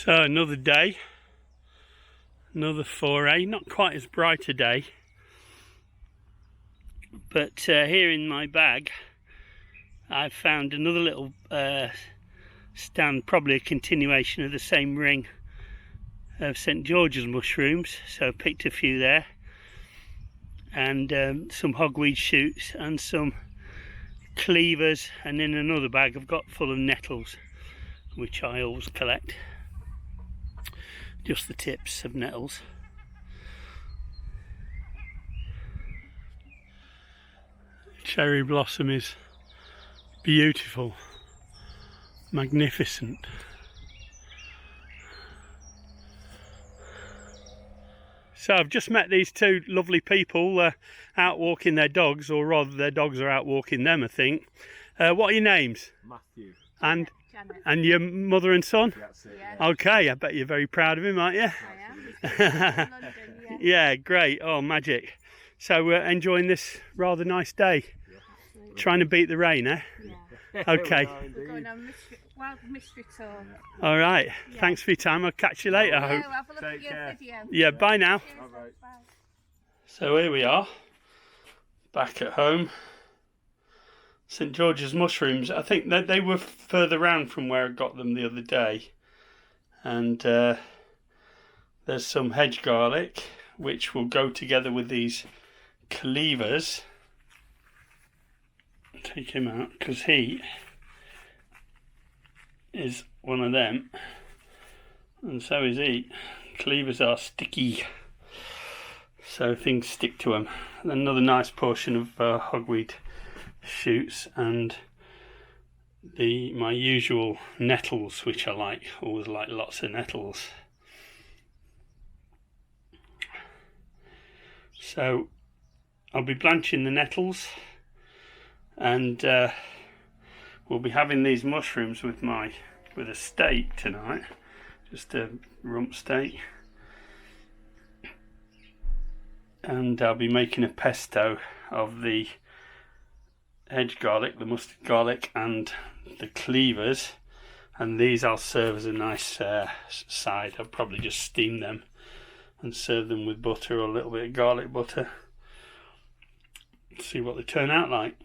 So another day, another foray, not quite as bright a day, but here in my bag I've found another little stand, probably a continuation of the same ring of St. George's mushrooms, so I picked a few there, and some hogweed shoots and some cleavers, and in another bag I've got full of nettles, which I always collect. Just the tips of nettles. Cherry blossom is beautiful, magnificent. So I've just met these two lovely people out walking their dogs, or rather their dogs are out walking them, I think. What are your names? Matthew. And Janet. and your mother and son? That's it. Yeah. Okay, I bet you're very proud of him, aren't you? I am. He's from London, yeah. Yeah, great. Oh, magic. So we're enjoying this rather nice day. Absolutely. Trying to beat the rain, eh? Yeah. Okay. We're going on wild mystery tour. All right. Yeah. Thanks for your time. I'll catch you later, I hope. Yeah, have a look Take at your care. video. Yeah, bye now. Cheers, Bye-bye. bye. So here we are, back at home. St. George's mushrooms. I think that they were further round from where I got them the other day. And there's some hedge garlic, which will go together with these cleavers. Take him out, because he is one of them. And so is he. Cleavers are sticky, so things stick to them. And another nice portion of hogweed shoots, and my usual nettles, which I like. Always like lots of nettles. So I'll be blanching the nettles, and we'll be having these mushrooms with a steak tonight, just a rump steak. And I'll be making a pesto of the hedge garlic, the mustard garlic, and the cleavers. And these I'll serve as a nice side. I'll probably just steam them and serve them with butter or a little bit of garlic butter. See what they turn out like.